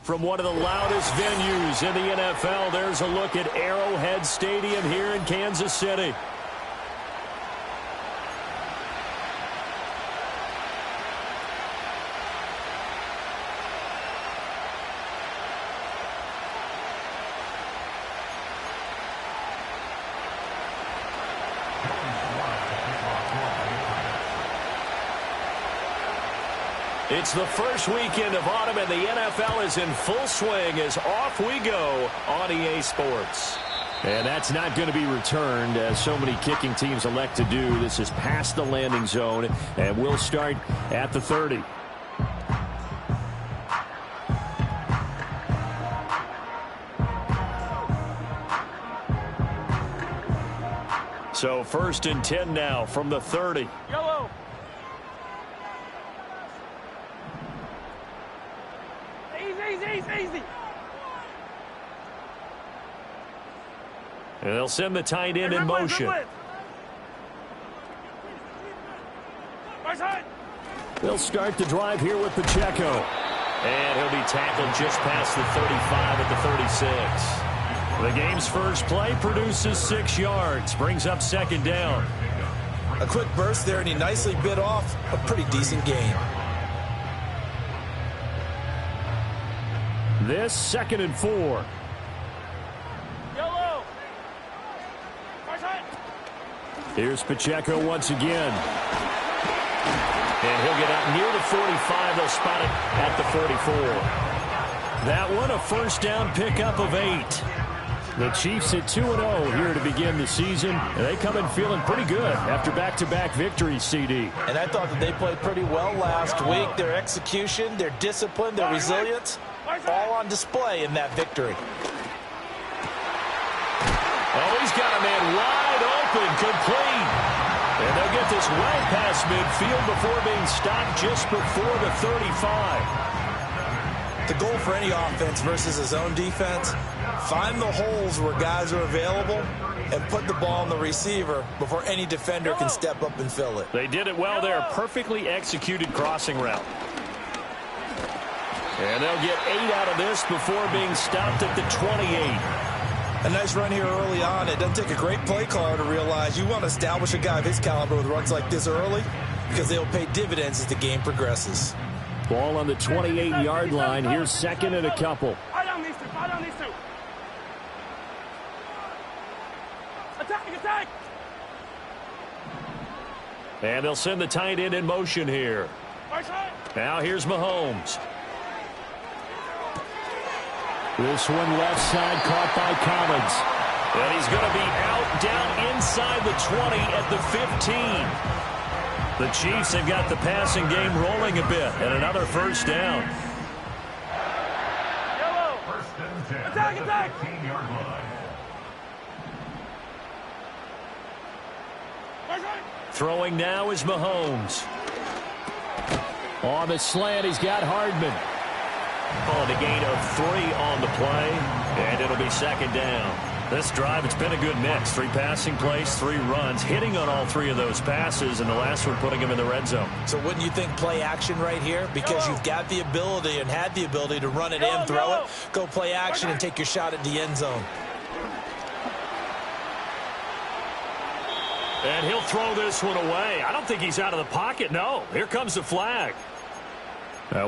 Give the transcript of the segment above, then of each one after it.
From one of the loudest venues in the NFL, there's a look at Arrowhead Stadium here in Kansas City. It's the first weekend of autumn, and the NFL is in full swing as off we go on EA Sports. And that's not going to be returned, as so many kicking teams elect to do. This is past the landing zone, and we'll start at the 30. So 1st and 10 now from the 30. Yellow. Easy. And they'll send the tight end in motion. They'll start the drive here with Pacheco. And he'll be tackled just past the 35 at the 36. The game's first play produces 6 yards. Brings up 2nd down. A quick burst there, and he nicely bit off a pretty decent gain. This 2nd and 4. Yellow. Here's Pacheco once again. And he'll get out near the 45. They'll spot it at the 44. That one a first down pickup of 8. The Chiefs at 2-0 here to begin the season. And they come in feeling pretty good after back-to-back victories, CD. And I thought that they played pretty well last week. Their execution, their discipline, their resilience, all on display in that victory. Oh, he's got a man wide open, complete. And they'll get this well past midfield before being stopped just before the 35. The goal for any offense versus his own defense, find the holes where guys are available and put the ball on the receiver before any defender can step up and fill it. They did it well there. Perfectly executed crossing route. And they'll get 8 out of this before being stopped at the 28. A nice run here early on. It doesn't take a great play caller to realize you want to establish a guy of his caliber with runs like this early, because they'll pay dividends as the game progresses. Ball on the 28-yard line. Here's 2nd and a couple. Attack! And they'll send the tight end in motion here. Now here's Mahomes. This one left side caught by Collins. And he's going to be out down inside the 20 at the 15. The Chiefs have got the passing game rolling a bit, and another first down. Yellow. Attack! Throwing now is Mahomes. On the slant, he's got Hardman. On a gain of 3 on the play, and it'll be 2nd down. This drive, it's been a good mix. 3 passing plays, 3 runs, hitting on all 3 of those passes, and the last one putting him in the red zone. So wouldn't you think play action right here? Because you've got the ability and had the ability to run it in, throw it, go play action, and take your shot at the end zone. And he'll throw this one away. I don't think he's out of the pocket, no. Here comes the flag.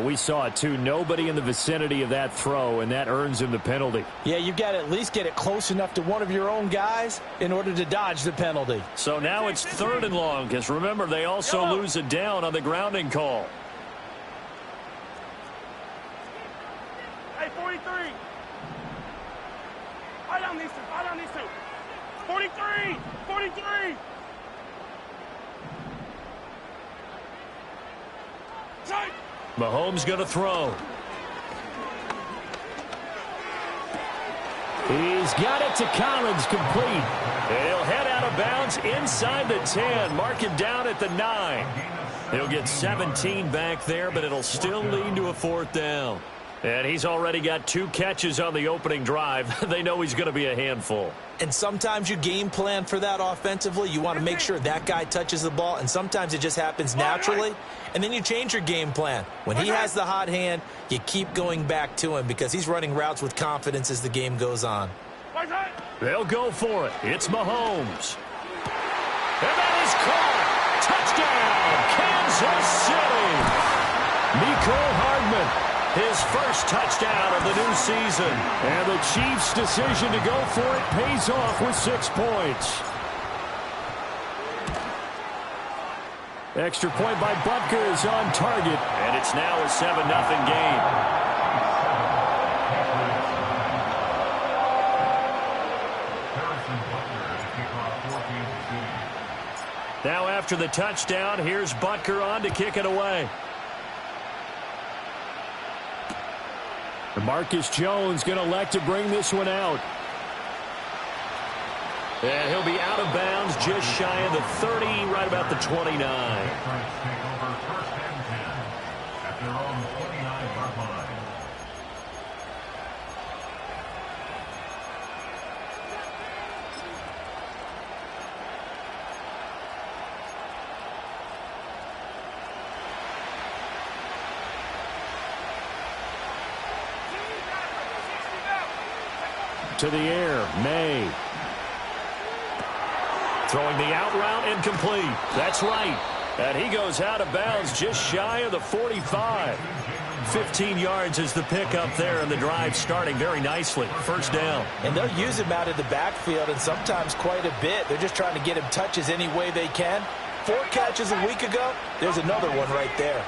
We saw it, too. Nobody in the vicinity of that throw, and that earns him the penalty. Yeah, you've got to at least get it close enough to one of your own guys in order to dodge the penalty. So now it's 3rd and long, because remember, they also lose it down on the grounding call. Hey, 43. I down these two. 43. Side. Mahomes going to throw. He's got it to Collins, complete. He'll head out of bounds inside the 10. Mark him down at the 9. He'll get 17 back there, but it'll still lead to a 4th down. And he's already got 2 catches on the opening drive. They know he's going to be a handful. And sometimes you game plan for that offensively. You want to make sure that guy touches the ball, and sometimes it just happens naturally. And then you change your game plan. When he has the hot hand, you keep going back to him because he's running routes with confidence as the game goes on. They'll go for it. It's Mahomes. And that is caught. Touchdown, Kansas City. Mecole Hardman, his first touchdown of the new season. And the Chiefs' decision to go for it pays off with 6 points. Extra point by Butker is on target. And it's now a 7-0 game. Now after the touchdown, here's Butker on to kick it away. Marcus Jones going to elect to bring this one out. And he'll be out of bounds just shy of the 30, right about the 29. To the air, May. Throwing the out route incomplete. That's right. And he goes out of bounds just shy of the 45. 15 yards is the pickup there, and the drive starting very nicely. First down. And they'll use him out of the backfield, and sometimes quite a bit. They're just trying to get him touches any way they can. 4 catches a week ago. There's another one right there.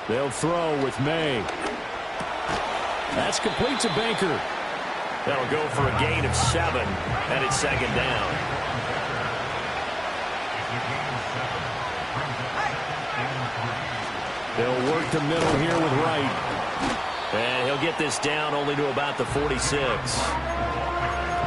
They'll throw with May. That's complete to Baker. That'll go for a gain of 7, and it's second down. They'll work the middle here with Wright. And he'll get this down only to about the 46.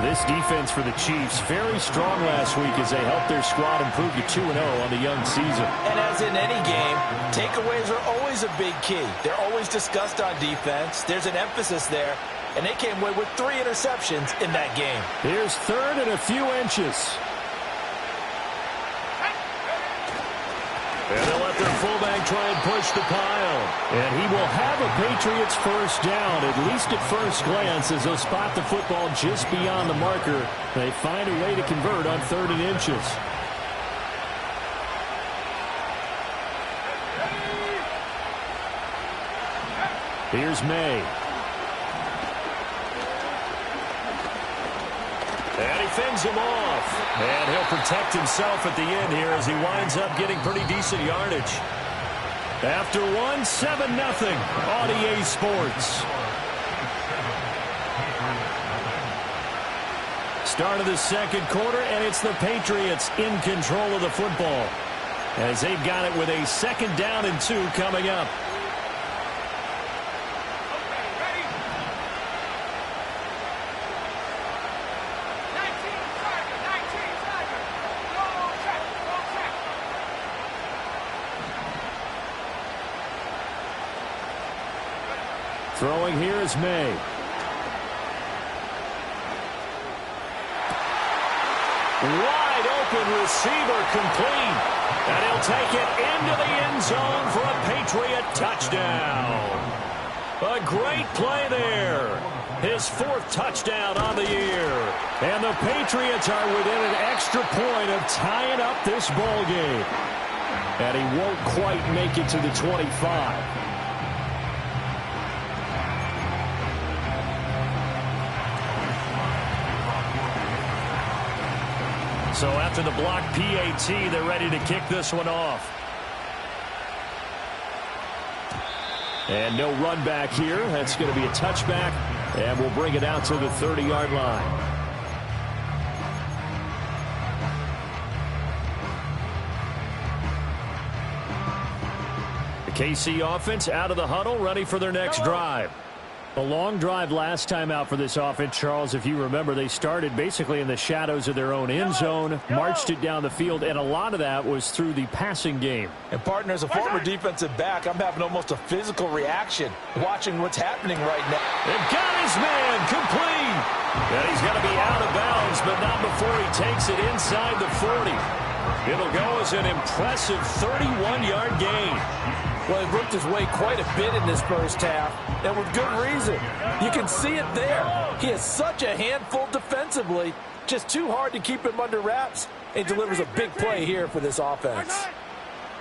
This defense for the Chiefs, very strong last week as they helped their squad improve to 2-0 on the young season. And as in any game, takeaways are always a big key. They're always discussed on defense. There's an emphasis there, and they came away with 3 interceptions in that game. Here's 3rd and a few inches. And they'll let their fullback try and push the pile. And he will have a Patriots first down, at least at first glance, as they'll spot the football just beyond the marker. They find a way to convert on 3rd and inches. Here's May. And he fends him off. And he'll protect himself at the end here as he winds up getting pretty decent yardage. After one, 7-0 on EA Sports. Start of the second quarter, and it's the Patriots in control of the football as they've got it with a 2nd down and 2 coming up. Throwing here is May. Wide open receiver complete. And he'll take it into the end zone for a Patriot touchdown. A great play there. His 4th touchdown on the year. And the Patriots are within an extra point of tying up this ball game. And he won't quite make it to the 25. So after the block PAT, they're ready to kick this one off. And no run back here. That's going to be a touchback, and we'll bring it out to the 30-yard line. The KC offense out of the huddle, ready for their next drive. A long drive last time out for this offense, Charles. If you remember, they started basically in the shadows of their own end zone, marched it down the field, and a lot of that was through the passing game. And, partner, as a former defensive back, I'm having almost a physical reaction watching what's happening right now. They've got his man complete. And he's going to be out of bounds, but not before he takes it inside the 40. It'll go as an impressive 31-yard gain. Well, he worked his way quite a bit in this first half, and with good reason. You can see it there. He is such a handful defensively, just too hard to keep him under wraps, and delivers a big play here for this offense.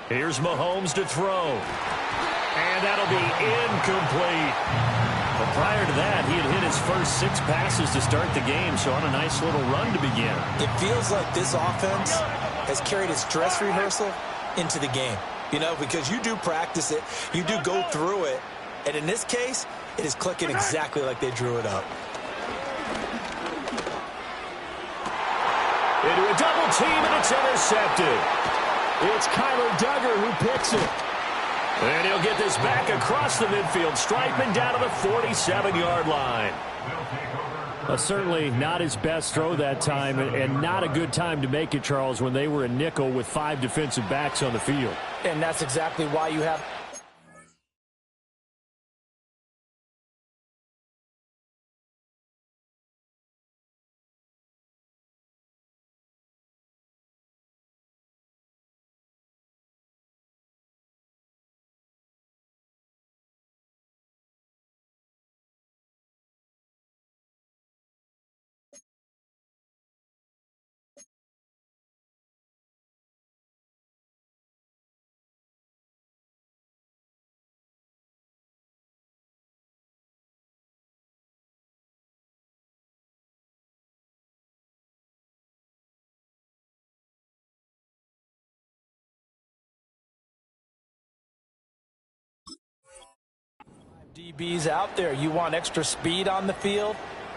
Here's Mahomes to throw. And that'll be incomplete. But prior to that, he had hit his first 6 passes to start the game, so on a nice little run to begin. It feels like this offense has carried its dress rehearsal into the game. You know, because you do practice it, you do go through it, and in this case, it is clicking exactly like they drew it up. Into a double team, and it's intercepted. It's Kyler Duggar who picks it. And he'll get this back across the midfield stripe and down to the 47-yard line. Certainly not his best throw that time, and not a good time to make it, Charles, when they were in nickel with 5 defensive backs on the field. And that's exactly why you have... DBs out there. You want extra speed on the field,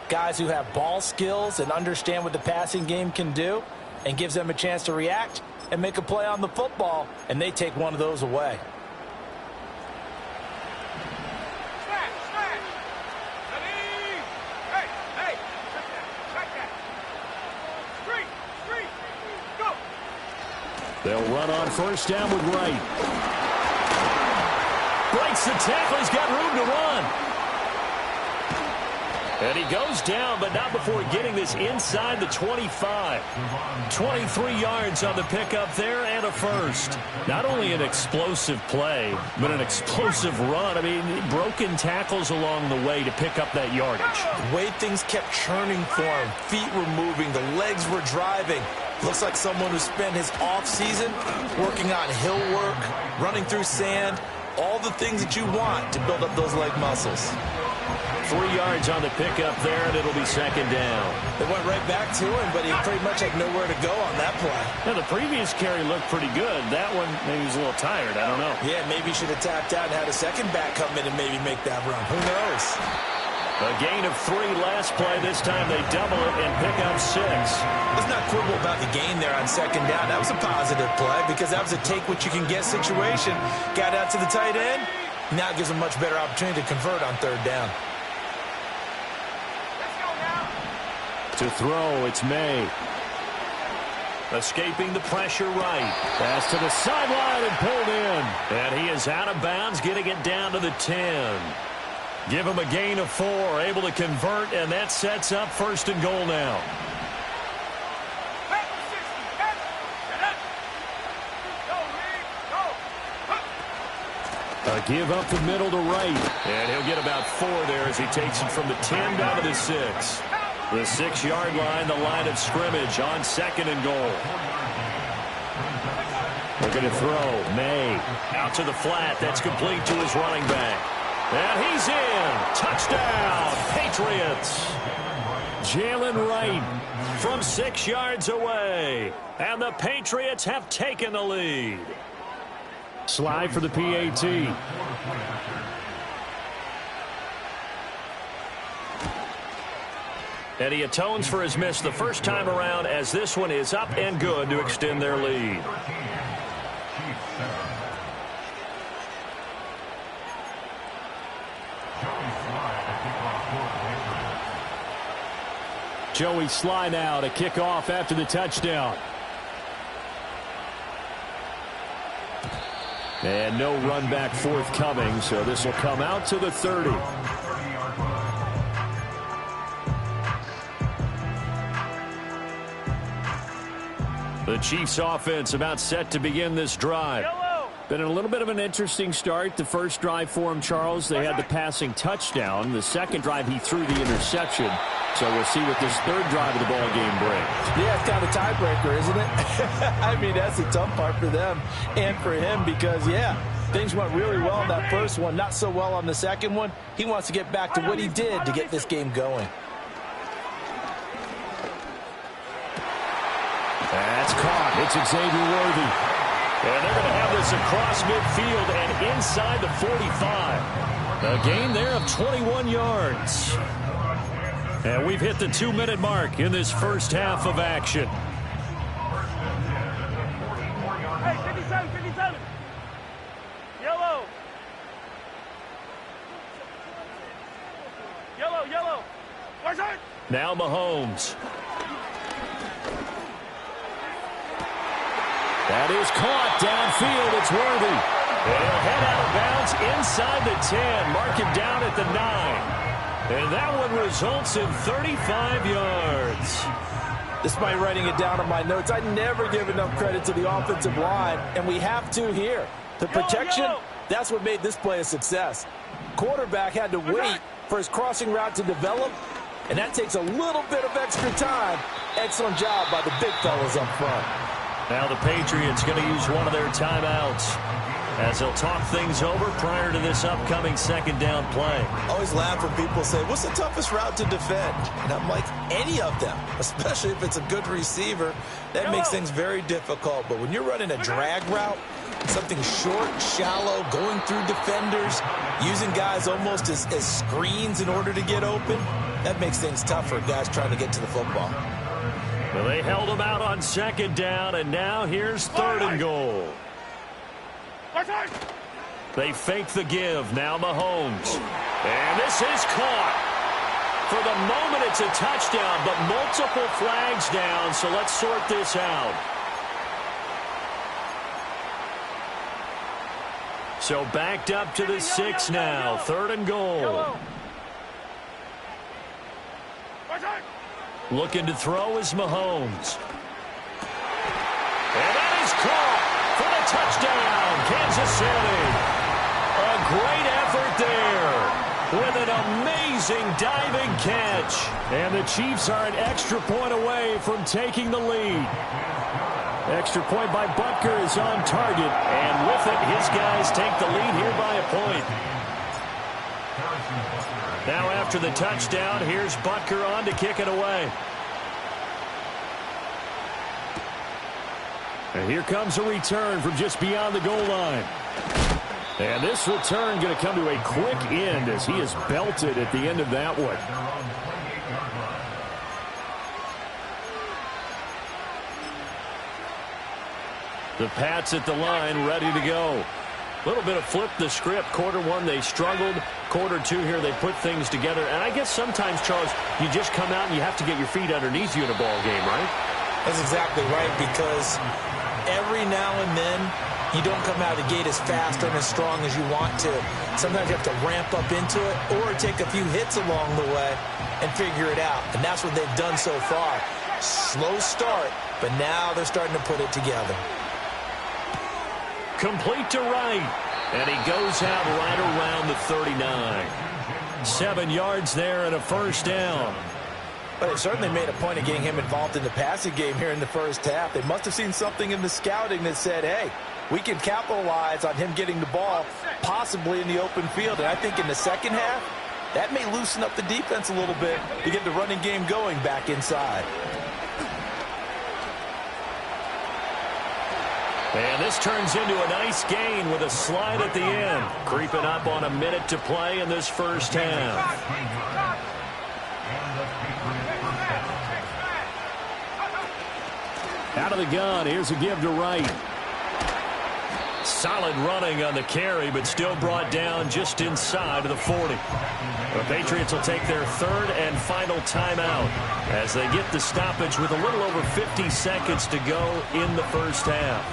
guys who have ball skills and understand what the passing game can do, and gives them a chance to react and make a play on the football, and they take one of those away. They'll run on first down with Wright. Breaks the tackle. He's got room to run. And he goes down, but not before getting this inside the 25. 23 yards on the pickup there and a first. Not only an explosive play, but an explosive run. I mean, broken tackles along the way to pick up that yardage. The way things kept churning for him, feet were moving, the legs were driving. Looks like someone who spent his offseason working on hill work, running through sand, all the things that you want to build up those leg muscles. 3 yards on the pickup there, and it'll be second down. They went right back to him, but he pretty much had nowhere to go on that play. Now, the previous carry looked pretty good. That one, maybe he was a little tired. I don't know. Yeah, maybe he should have tapped out and had a second back come in and maybe make that run. Who knows? A gain of 3 last play. This time they double it and pick up 6. Let's not quibble about the gain there on second down. That was a positive play because that was a take-what-you-can-get situation. Got out to the tight end. Now it gives him a much better opportunity to convert on third down. To throw, it's May. Escaping the pressure right. Pass to the sideline and pulled in. And he is out of bounds, getting it down to the 10. Give him a gain of 4, able to convert, and that sets up first and goal now. A give up the middle to right. And he'll get about 4 there as he takes it from the 10 down to the 6. The 6-yard line, the line of scrimmage on second and goal. Looking to throw. May out to the flat. That's complete to his running back. And he's in. Touchdown, Patriots. Jalen Wright from 6 yards away. And the Patriots have taken the lead. Slide for the PAT. And he atones for his miss the first time around as this one is up and good to extend their lead. Joey Sly now to kick off after the touchdown. And no run back forthcoming, so this will come out to the 30. The Chiefs offense about set to begin this drive. Been a little bit of an interesting start. The first drive for him, Charles, they had the passing touchdown. The second drive, he threw the interception. So we'll see what this third drive of the ball game brings. Yeah, it's kind of a tiebreaker, isn't it? I mean, that's the tough part for them and for him because, yeah, things went really well in that first one, not so well on the second one. He wants to get back to what he did to get this game going. That's caught. It's Xavier Worthy. And they're going to have this across midfield and inside the 45. A gain there of 21 yards. And we've hit the 2-minute mark in this first half of action. Hey, 57, 57. Yellow. Yellow, yellow. Where's it? Now Mahomes. That is caught downfield. It's Worthy. And he'll head out of bounds inside the 10. Mark him down at the 9. And that one results in 35 yards. Despite writing it down on my notes, I never give enough credit to the offensive line, and we have to here. The protection, that's what made this play a success. Quarterback had to wait for his crossing route to develop, and that takes a little bit of extra time. Excellent job by the big fellas up front. Now the Patriots going to use one of their timeouts as they'll talk things over prior to this upcoming second down play. Always laugh when people say, what's the toughest route to defend? And I'm like, any of them, especially if it's a good receiver. That makes things very difficult. But when you're running a drag route, something short, shallow, going through defenders, using guys almost as screens in order to get open, that makes things tough for guys trying to get to the football. Well, they held him out on second down, and now here's third and goal. They fake the give. Now Mahomes. And this is caught. For the moment, it's a touchdown, but multiple flags down, so let's sort this out. So backed up to the 6 now. Third and goal. Looking to throw is Mahomes. And that is caught for the touchdown, Kansas City. A great effort there with an amazing diving catch. And the Chiefs are an extra point away from taking the lead. Extra point by Butker is on target. And with it, his guys take the lead here by a point. Now after the touchdown, here's Butker on to kick it away. And here comes a return from just beyond the goal line. And this return going to come to a quick end as he is belted at the end of that one. The Pats at the line, ready to go. A little bit of flip the script. Quarter one, they struggled. Quarter two here, they put things together. And I guess sometimes, Charles, you just come out and you have to get your feet underneath you in a ball game, right? That's exactly right, because every now and then you don't come out of the gate as fast and as strong as you want to. Sometimes you have to ramp up into it or take a few hits along the way and figure it out. And that's what they've done so far. Slow start, but now they're starting to put it together. Complete to right. And he goes out right around the 39. 7 yards there and a first down. But they certainly made a point of getting him involved in the passing game here in the first half. They must have seen something in the scouting that said, hey, we can capitalize on him getting the ball possibly in the open field. And I think in the second half, that may loosen up the defense a little bit to get the running game going back inside. And this turns into a nice gain with a slide at the end. Creeping up on a minute to play in this first half. Out of the gun, here's a give to Wright. Solid running on the carry, but still brought down just inside of the 40. The Patriots will take their third and final timeout as they get the stoppage with a little over 50 seconds to go in the first half.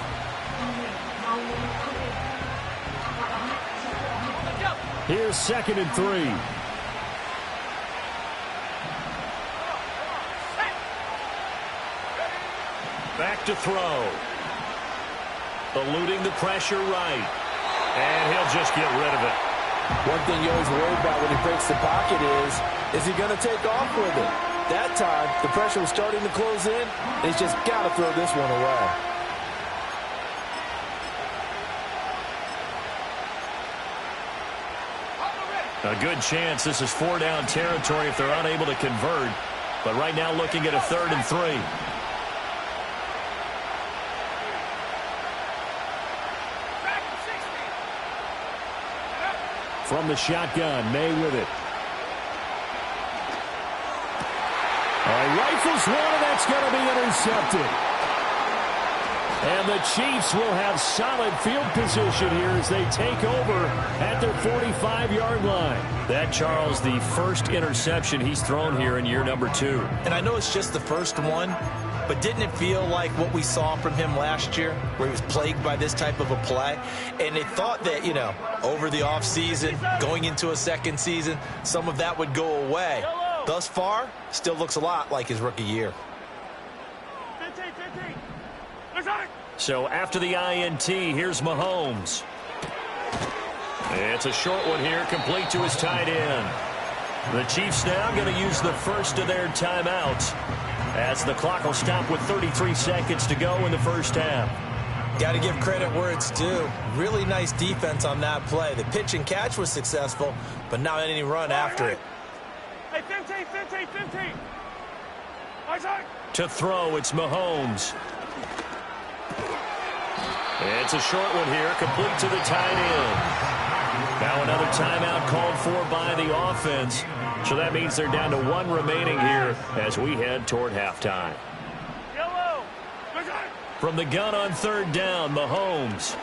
Here's 2nd and 3. Back to throw. Eluding the pressure right. And he'll just get rid of it. One thing you always worry about when he breaks the pocket is he going to take off with it? That time, the pressure was starting to close in, and he's just got to throw this one away. A good chance this is 4-down territory if they're unable to convert. But right now looking at a 3rd and 3. From the shotgun, May with it. Rifles one, and that's going to be intercepted. And the Chiefs will have solid field position here as they take over at their 45-yard line. That, Charles, the first interception he's thrown here in year number 2. And I know it's just the first one, but didn't it feel like what we saw from him last year, where he was plagued by this type of a play? And they thought that, you know, over the offseason, going into a second season, some of that would go away. Thus far, still looks a lot like his rookie year. 15. So after the INT, here's Mahomes. It's a short one here, complete to his tight end. The Chiefs now going to use the first of their timeouts as the clock will stop with 33 seconds to go in the first half. Got to give credit where it's due. Really nice defense on that play. The pitch and catch was successful, but not any run after it. Hey, 15. To throw, it's Mahomes. It's a short one here, complete to the tight end. Now another timeout called for by the offense. So that means they're down to 1 remaining here as we head toward halftime. Yellow. From the gun on 3rd down, Mahomes.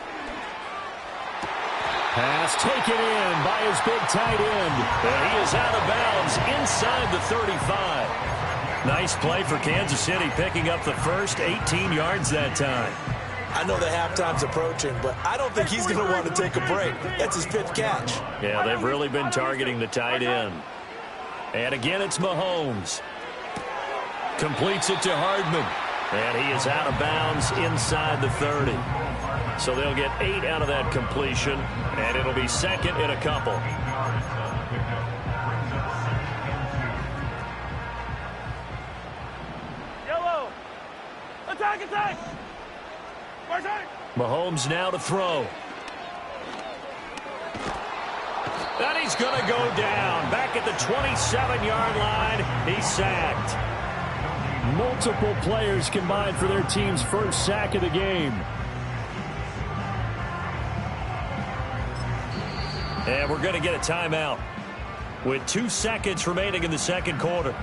Pass taken in by his big tight end. And he is out of bounds inside the 35. Nice play for Kansas City, picking up the first 18 yards that time. I know the halftime's approaching, but I don't think he's going to want to take a break. That's his 5th catch. Yeah, they've really been targeting the tight end. And again, it's Mahomes. Completes it to Hardman. And he is out of bounds inside the 30. So they'll get 8 out of that completion, and it'll be 2nd and a couple. Yellow. Attack. Mahomes now to throw. And he's going to go down. Back at the 27-yard line, he's sacked. Multiple players combined for their team's first sack of the game. And we're going to get a timeout with 2 seconds remaining in the second quarter.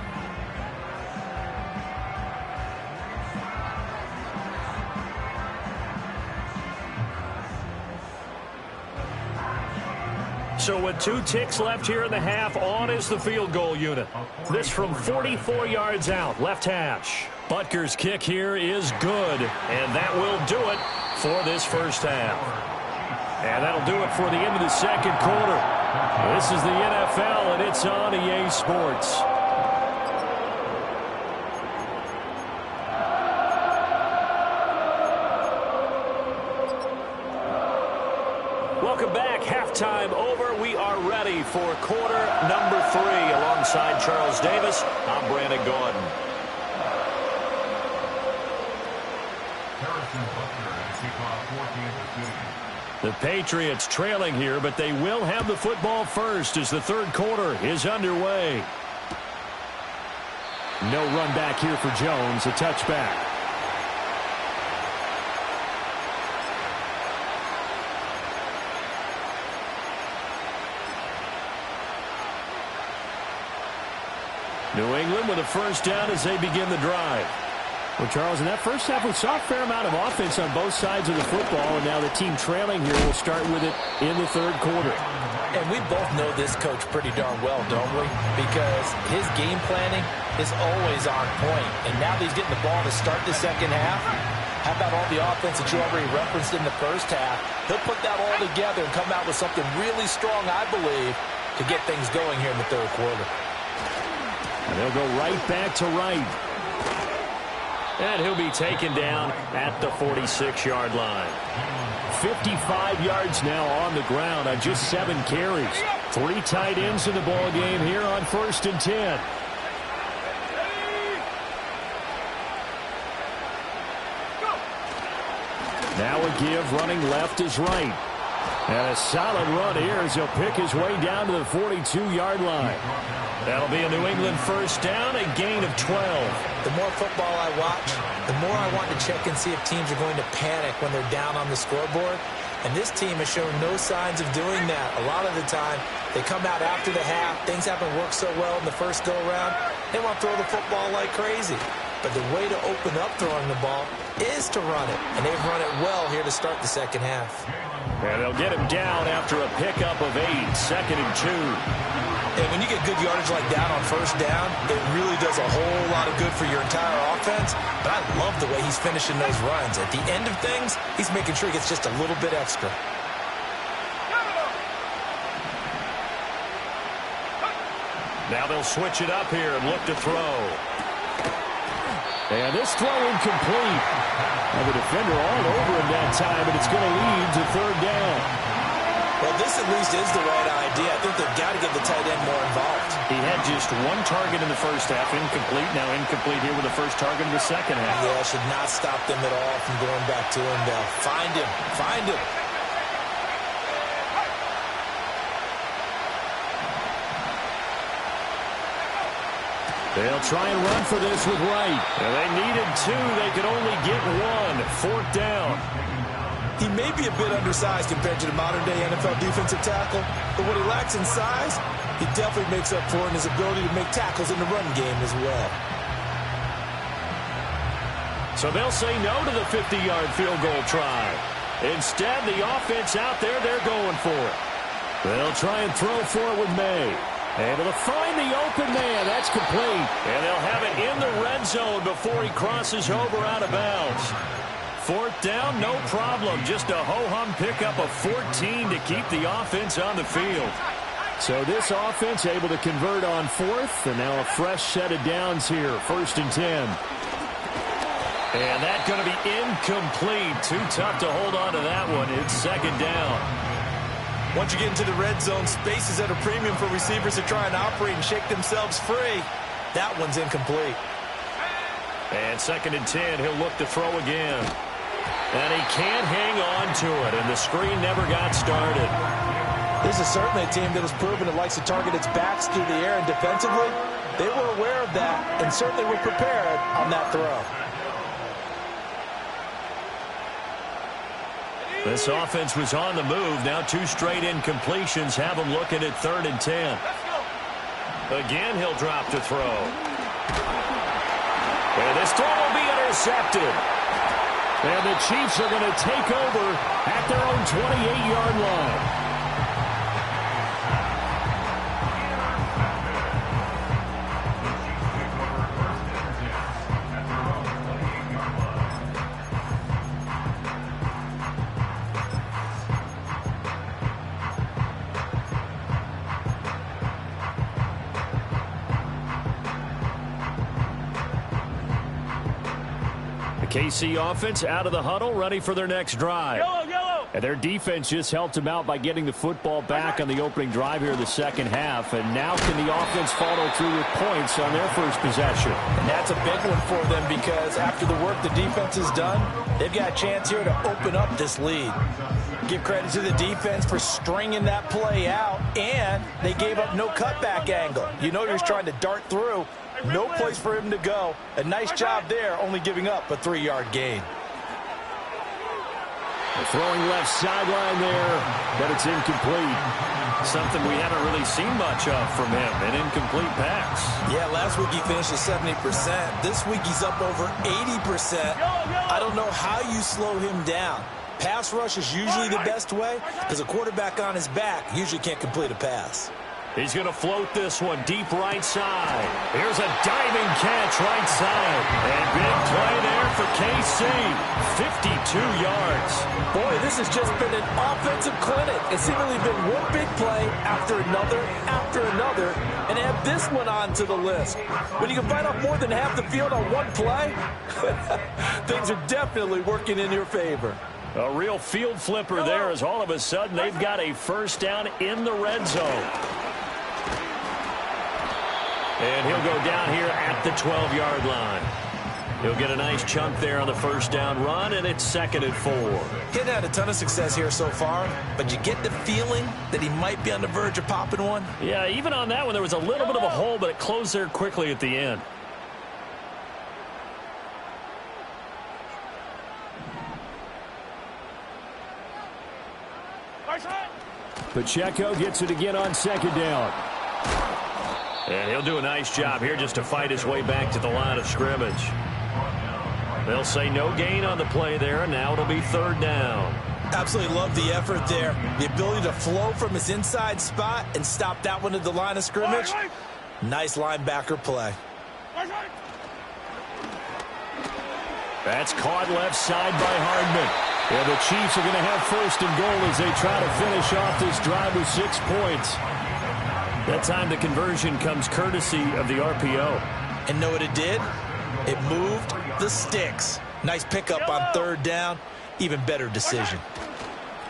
So with 2 ticks left here in the half, on is the field goal unit. This from 44 yards out, left hash. Butker's kick here is good, and that will do it for this first half. And that'll do it for the end of the second quarter. This is the NFL, and it's on EA Sports. Welcome back. Halftime over. We are ready for quarter number 3. Alongside Charles Davis, I'm Brandon Gordon. The Patriots trailing here, but they will have the football first as the third quarter is underway. No run back here for Jones. A touchback. New England with a first down as they begin the drive. Well, Charles, in that first half, we saw a fair amount of offense on both sides of the football, and now the team trailing here will start with it in the third quarter. And we both know this coach pretty darn well, don't we? Because his game planning is always on point. And now that he's getting the ball to start the second half, how about all the offense that you already referenced in the first half? He'll put that all together and come out with something really strong, I believe, to get things going here in the third quarter. And they'll go right back to right. And he'll be taken down at the 46-yard line. 55 yards now on the ground on just 7 carries. 3 tight ends in the ball game here on 1st and 10. Now a give, running left is right. And a solid run here as he'll pick his way down to the 42-yard line. That'll be a New England first down, a gain of 12. The more football I watch, the more I want to check and see if teams are going to panic when they're down on the scoreboard. And this team has shown no signs of doing that. A lot of the time, they come out after the half. Things haven't worked so well in the first go-around. They want to throw the football like crazy. But the way to open up throwing the ball is to run it. And they've run it well here to start the second half. And they'll get him down after a pickup of 8, 2nd and 2. And when you get good yardage like that on first down, it really does a whole lot of good for your entire offense. But I love the way he's finishing those runs. At the end of things, he's making sure he gets just a little bit extra. Now they'll switch it up here and look to throw. And this throw incomplete. And the defender all over him that time, and it's going to lead to 3rd down. Well, this at least is the right idea. I think they've got to get the tight end more involved. He had just 1 target in the first half, incomplete. Now incomplete here with the first target in the second half. Yeah, should not stop them at all from going back to him. Find him. Find him. They'll try and run for this with Wright. And they needed 2. They could only get 1. 4th down. He may be a bit undersized compared to the modern-day NFL defensive tackle, but what he lacks in size, he definitely makes up for in his ability to make tackles in the run game as well. So they'll say no to the 50-yard field goal try. Instead, the offense out there, they're going for it. They'll try and throw for it with May. Able to find the open man. That's complete. And they'll have it in the red zone before he crosses over out of bounds. 4th down, no problem. Just a ho-hum pickup of 14 to keep the offense on the field. So this offense able to convert on 4th, and now a fresh set of downs here. 1st and 10. And that's going to be incomplete. Too tough to hold on to that one. It's 2nd down. Once you get into the red zone, space is at a premium for receivers to try and operate and shake themselves free. That one's incomplete. And 2nd and 10, he'll look to throw again. And he can't hang on to it, and the screen never got started. This is certainly a team that has proven it likes to target its backs through the air, and defensively, they were aware of that and certainly were prepared on that throw. This offense was on the move. Now 2 straight incompletions have him looking at 3rd and 10. Again, he'll drop to throw. And this throw will be intercepted. And the Chiefs are going to take over at their own 28-yard line. KC offense out of the huddle, ready for their next drive. Yellow. And their defense just helped them out by getting the football back on the opening drive here in the second half. And now can the offense follow through with points on their first possession? And that's a big one for them because after the work the defense has done, they've got a chance here to open up this lead. Give credit to the defense for stringing that play out, and they gave up no cutback angle. You know you're trying to dart through. No place for him to go. A nice job there, only giving up a 3-yard gain. The throwing left sideline there, but it's incomplete. Something we haven't really seen much of from him, an incomplete pass. Yeah, last week he finished at 70%. This week he's up over 80%. I don't know how you slow him down. Pass rush is usually the best way because a quarterback on his back usually can't complete a pass. He's going to float this one deep right side. Here's a diving catch right side. And big play there for KC. 52 yards. Boy, this has just been an offensive clinic. It's seemingly been one big play after another, and add this one onto the list. When you can find out more than half the field on one play, things are definitely working in your favor. A real field flipper there as all of a sudden they've got a first down in the red zone. And he'll go down here at the 12-yard line. He'll get a nice chunk there on the first down run, and it's 2nd and 4. He hasn't had a ton of success here so far, but you get the feeling that he might be on the verge of popping one. Yeah, even on that one, there was a little bit of a hole, but it closed there quickly at the end. Pacheco gets it again on 2nd down. And he'll do a nice job here just to fight his way back to the line of scrimmage. They'll say no gain on the play there, and now it'll be 3rd down. Absolutely love the effort there. The ability to flow from his inside spot and stop that one at the line of scrimmage. Nice linebacker play. That's caught left side by Hardman. Yeah, the Chiefs are going to have 1st and goal as they try to finish off this drive with 6 points. That time the conversion comes courtesy of the RPO. And know what it did? It moved the sticks. Nice pickup on 3rd down. Even better decision.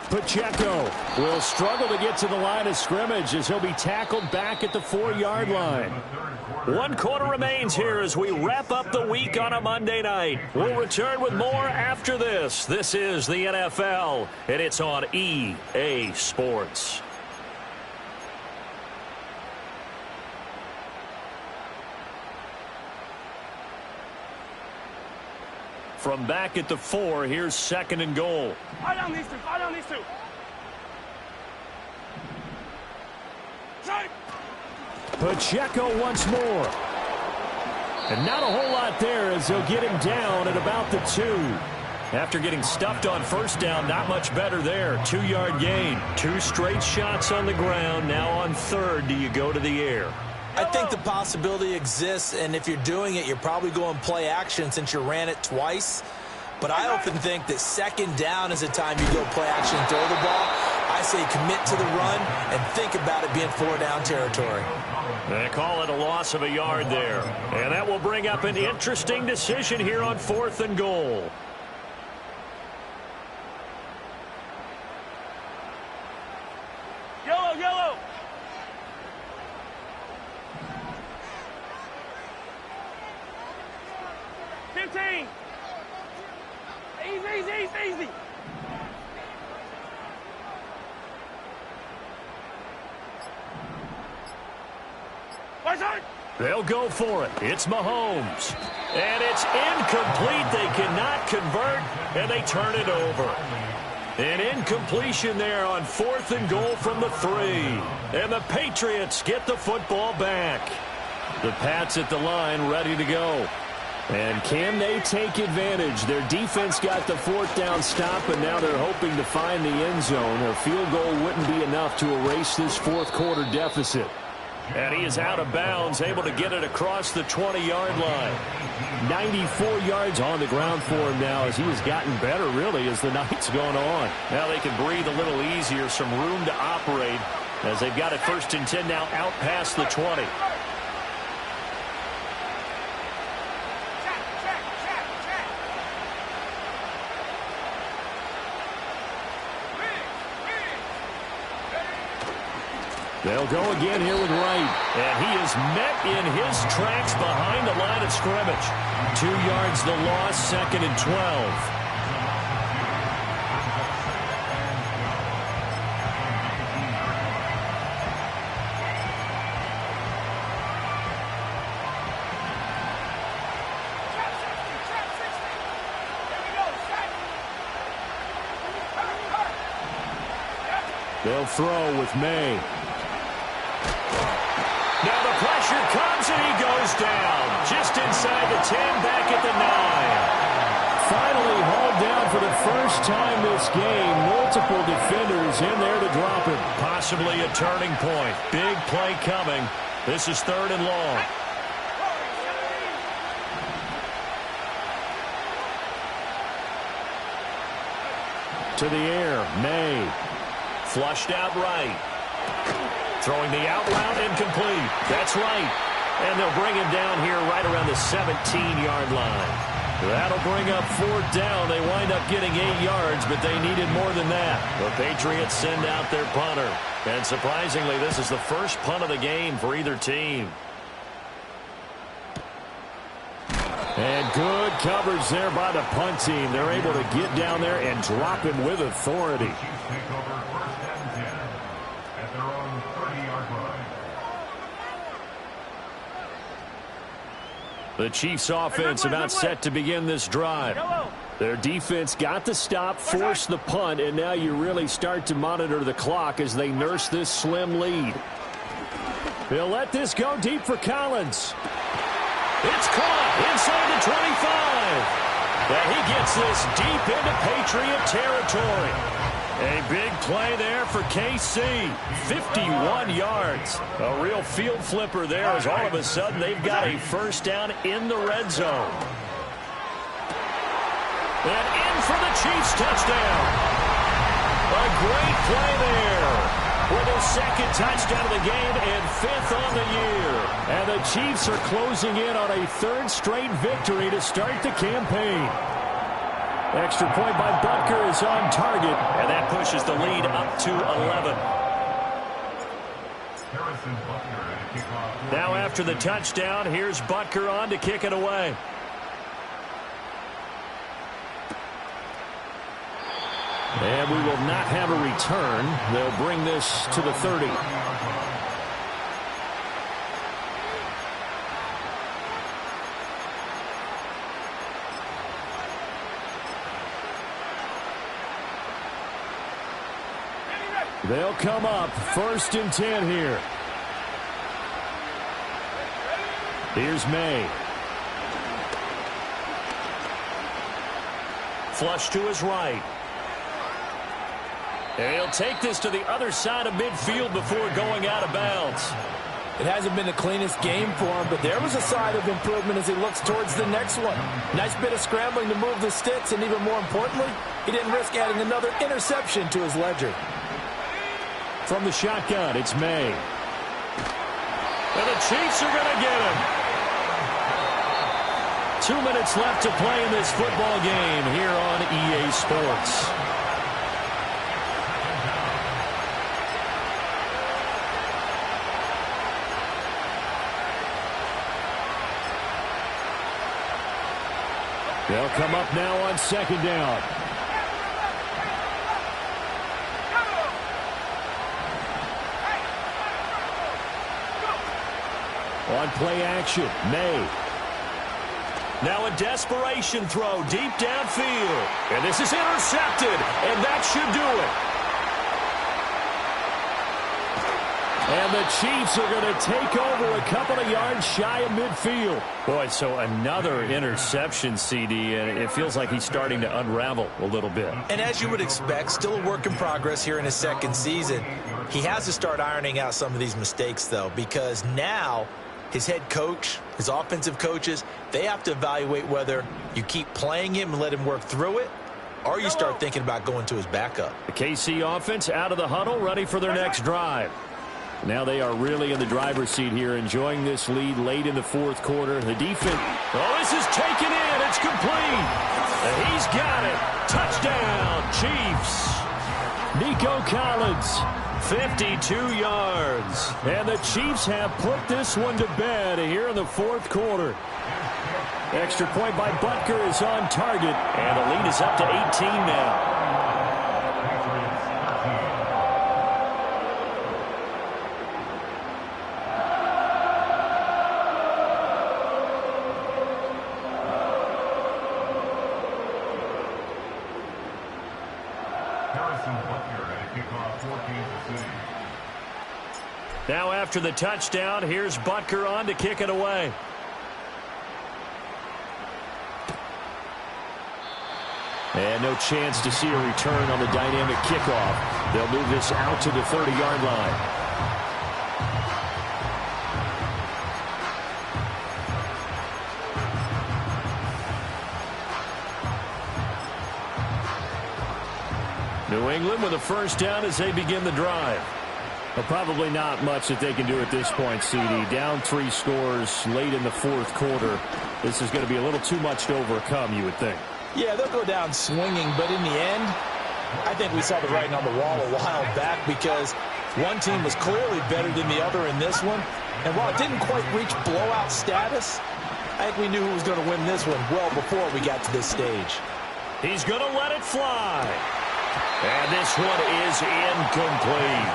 Pacheco will struggle to get to the line of scrimmage as he'll be tackled back at the 4-yard line. 1 quarter remains here as we wrap up the week on a Monday night. We'll return with more after this. This is the NFL, and it's on EA Sports. From back at the 4, here's 2nd and goal. Fire down these two. Fire down these two. Strike. Pacheco once more. And not a whole lot there as they'll get him down at about the 2. After getting stuffed on 1st down, not much better there. 2-yard gain. 2 straight shots on the ground. Now on 3rd, do you go to the air? I think the possibility exists, and if you're doing it, you're probably going play action since you ran it twice. But I often think that 2nd down is a time you go play action and throw the ball. I say commit to the run and think about it being 4-down territory. They call it a loss of a yard there. And that will bring up an interesting decision here on 4th and goal. Yellow. 15. Easy. They'll go for it. It's Mahomes. And it's incomplete. They cannot convert, and they turn it over. An incompletion there on 4th and goal from the 3. And the Patriots get the football back. The Pats at the line ready to go. And can they take advantage? Their defense got the 4th down stop, and now they're hoping to find the end zone. A field goal wouldn't be enough to erase this 4th quarter deficit. And he is out of bounds, able to get it across the 20-yard line. 94 yards on the ground for him now as he has gotten better, really, as the night's gone on. Now they can breathe a little easier, some room to operate as they've got it 1st and 10 now out past the 20. They'll go again here with Wright. And he is met in his tracks behind the line of scrimmage. 2 yards the loss, 2nd and 12. They'll throw with May. Now the pressure comes, and he goes down. Just inside the 10, back at the 9. Finally hauled down for the first time this game. Multiple defenders in there to drop him. Possibly a turning point. Big play coming. This is 3rd and long. To the air, May. Flushed out right. Throwing the out route, incomplete. That's right. And they'll bring him down here right around the 17-yard line. That'll bring up 4th down. They wind up getting 8 yards, but they needed more than that. The Patriots send out their punter. And surprisingly, this is the first punt of the game for either team. And good coverage there by the punt team. They're able to get down there and drop him with authority. The Chiefs offense about set to begin this drive. Their defense got the stop, forced the punt, and now you really start to monitor the clock as they nurse this slim lead. They'll let this go deep for Collins. It's caught inside the 25. And he gets this deep into Patriot territory. A big play there for KC. 51 yards. A real field flipper there as all of a sudden they've got a first down in the red zone. And in for the Chiefs touchdown. A great play there. For their 2nd touchdown of the game and 5th on the year. And the Chiefs are closing in on a 3rd straight victory to start the campaign. Extra point by Butker is on target. And that pushes the lead up to 11. Now after the touchdown, here's Butker on to kick it away. And we will not have a return. They'll bring this to the 30. They'll come up 1st and 10 here. Here's May. Flush to his right. And he'll take this to the other side of midfield before going out of bounds. It hasn't been the cleanest game for him, but there was a sign of improvement as he looks towards the next one. Nice bit of scrambling to move the sticks, and even more importantly, he didn't risk adding another interception to his ledger. From the shotgun, it's May. And the Chiefs are going to get him. 2 minutes left to play in this football game here on EA Sports. They'll come up now on 2nd down. On play action, May. Now a desperation throw deep downfield. And this is intercepted, and that should do it. And the Chiefs are going to take over a couple of yards shy of midfield. Boy, so another interception, CD, and it feels like he's starting to unravel a little bit. And as you would expect, still a work in progress here in his 2nd season. He has to start ironing out some of these mistakes, though, because now his head coach, his offensive coaches, they have to evaluate whether you keep playing him and let him work through it, or you start thinking about going to his backup. The KC offense out of the huddle, ready for their next drive. Now they are really in the driver's seat here, enjoying this lead late in the 4th quarter. The defense. Oh, this is taken in. It's complete. And he's got it. Touchdown, Chiefs. Nico Collins. 52 yards. And the Chiefs have put this one to bed here in the 4th quarter. Extra point by Butker is on target. And the lead is up to 18 now. Now after the touchdown, here's Butker on to kick it away. And no chance to see a return on the dynamic kickoff. They'll move this out to the 30-yard line. New England with a first down as they begin the drive. Well, probably not much that they can do at this point, CD. Down 3 scores late in the fourth quarter. This is going to be a little too much to overcome, you would think. Yeah, they'll go down swinging, but in the end, I think we saw the writing on the wall a while back because one team was clearly better than the other in this one. And while it didn't quite reach blowout status, I think we knew who was going to win this one well before we got to this stage. He's going to let it fly. And this one is incomplete.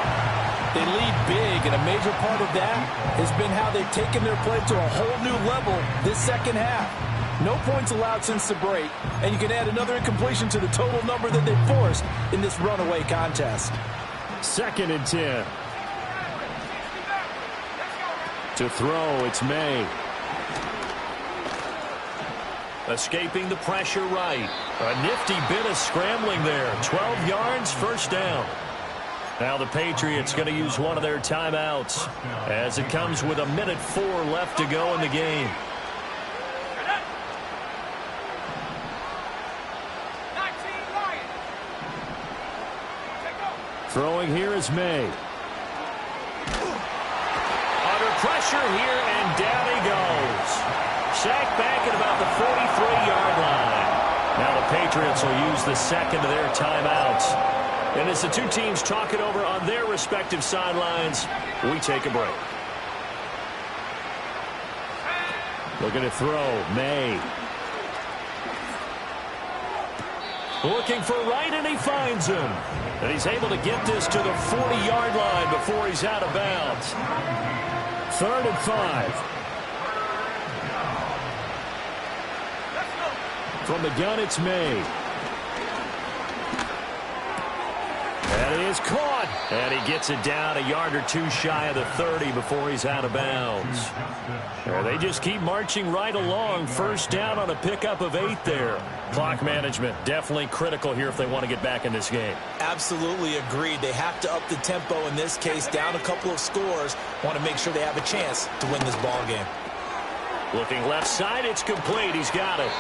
They lead big, and a major part of that has been how they've taken their play to a whole new level this second half. No points allowed since the break, and you can add another incompletion to the total number that they forced in this runaway contest. 2nd and 10. To throw, it's May. Escaping the pressure right. A nifty bit of scrambling there. 12 yards, first down. Now the Patriots going to use one of their timeouts as it comes with 1:04 left to go in the game. Throwing here is May. Under pressure here, and down he goes. Sacked back at about the 43-yard line. Now the Patriots will use the second of their timeouts. And as the two teams talk it over on their respective sidelines, we take a break. Looking to throw, May. Looking for right, and he finds him. And he's able to get this to the 40-yard line before he's out of bounds. 3rd and 5. From the gun, it's May. And he is caught. And he gets it down a yard or two shy of the 30 before he's out of bounds. And they just keep marching right along. First down on a pickup of 8 there. Clock management definitely critical here if they want to get back in this game. Absolutely agreed. They have to up the tempo in this case, down a couple of scores. Want to make sure they have a chance to win this ball game. Looking left side, it's complete. He's got it.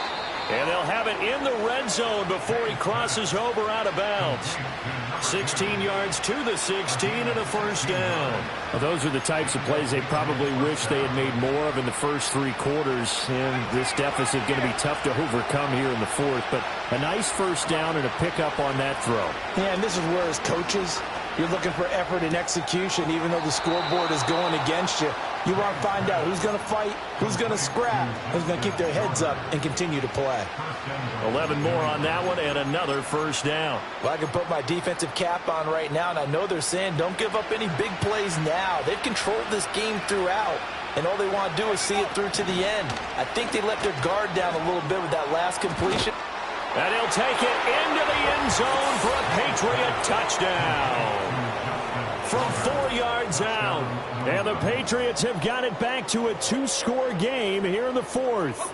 And they'll have it in the red zone before he crosses over out of bounds. 16 yards to the 16 and a first down. Well, those are the types of plays they probably wish they had made more of in the first 3 quarters. And this deficit going to be tough to overcome here in the fourth. But a nice first down and a pickup on that throw. Yeah, and this is where as coaches, you're looking for effort and execution, even though the scoreboard is going against you. You want to find out who's going to fight, who's going to scrap, who's going to keep their heads up and continue to play. 11 more on that one and another first down. Well, I can put my defensive cap on right now, and I know they're saying don't give up any big plays now. They've controlled this game throughout, and all they want to do is see it through to the end. I think they let their guard down a little bit with that last completion. And he'll take it into the end zone for a Patriot touchdown. From 4 yards out. And the Patriots have got it back to a 2-score game here in the fourth.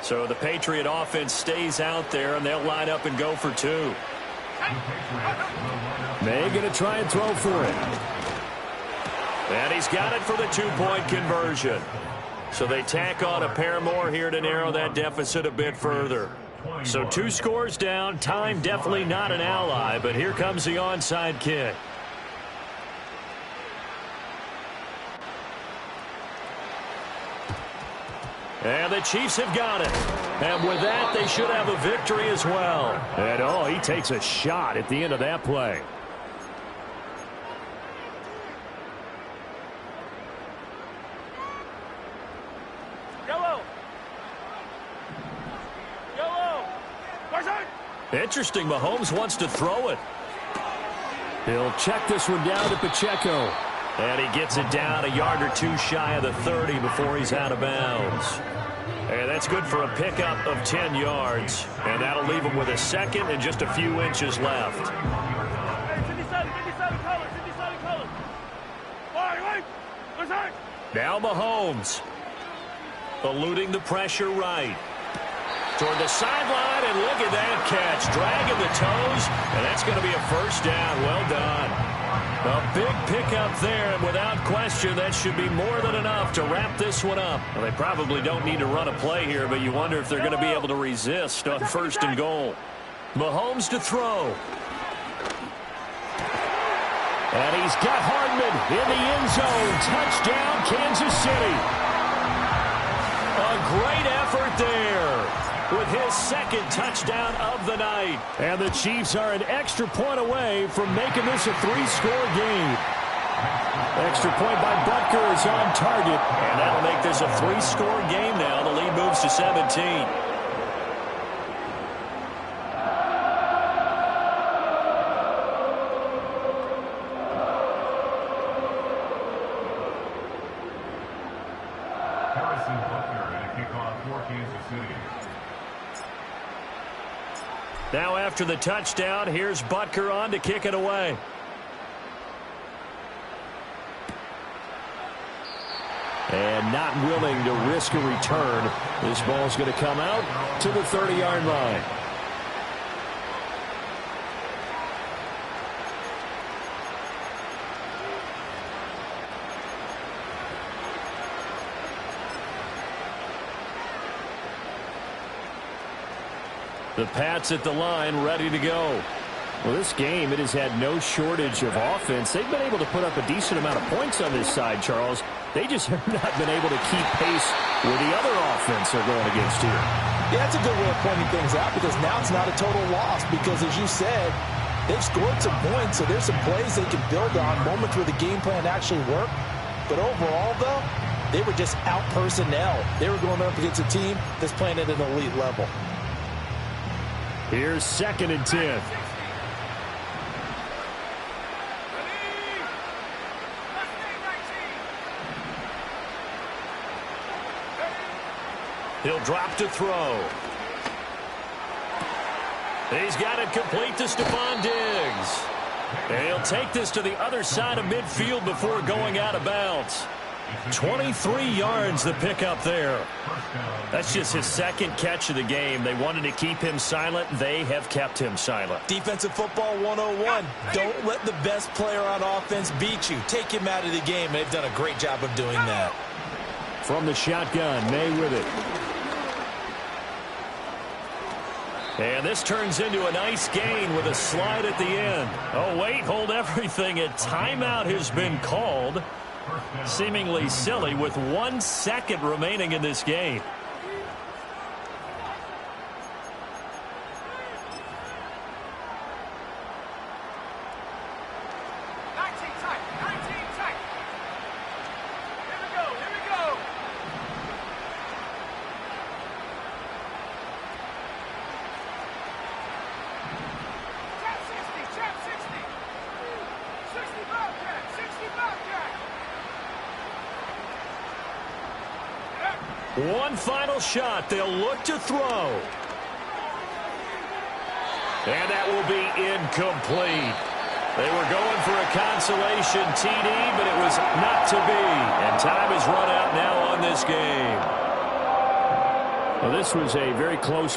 So the Patriot offense stays out there, and they'll line up and go for 2. May going to try and throw for it. And he's got it for the 2-point conversion. So they tack on a pair more here to narrow that deficit a bit further. So 2 scores down. Time definitely not an ally, but here comes the onside kick. And the Chiefs have got it. And with that, they should have a victory as well. And, oh, he takes a shot at the end of that play. Yellow. Yellow. Interesting. Mahomes wants to throw it. He'll check this one down to Pacheco. And he gets it down a yard or two shy of the 30 before he's out of bounds. And that's good for a pickup of 10 yards. And that'll leave him with a second and just a few inches left. 57 color. 57 color. All right, wait. Now Mahomes. Eluding the pressure right. Toward the sideline, and look at that catch. Dragging the toes, and that's going to be a first down. Well done. A big pickup there, and without question, that should be more than enough to wrap this one up. Well, they probably don't need to run a play here, but you wonder if they're going to be able to resist on first and goal. Mahomes to throw. And he's got Hardman in the end zone. Touchdown, Kansas City. A great effort there with his second touchdown of the night. And the Chiefs are an extra point away from making this a 3-score game. Extra point by Butker is on target, and that'll make this a 3-score game now. The lead moves to 17. Now after the touchdown, here's Butker on to kick it away. And not willing to risk a return. This ball's going to come out to the 30-yard line. The Pats at the line, ready to go. Well, this game, it has had no shortage of offense. They've been able to put up a decent amount of points on this side, Charles. They just have not been able to keep pace with the other offense they're going against here. Yeah, that's a good way of pointing things out, because now it's not a total loss, because as you said, they've scored some points, so there's some plays they can build on, moments where the game plan actually worked. But overall, though, they were just out personnel. They were going up against a team that's playing at an elite level. Here's 2nd and 10. He'll drop to throw. He's got it complete to Stephon Diggs. And he'll take this to the other side of midfield before going out of bounds. 23 yards the pickup there. That's just his second catch of the game. They wanted to keep him silent. They have kept him silent. Defensive football 101. Don't let the best player on offense beat you. Take him out of the game. They've done a great job of doing that. From the shotgun, May with it. And this turns into a nice gain with a slide at the end. Oh, wait, hold everything. A timeout has been called. Seemingly silly with 1 second remaining in this game. One final shot. They'll look to throw. And that will be incomplete. They were going for a consolation TD, but it was not to be. And time has run out now on this game. Well, this was a very close ball.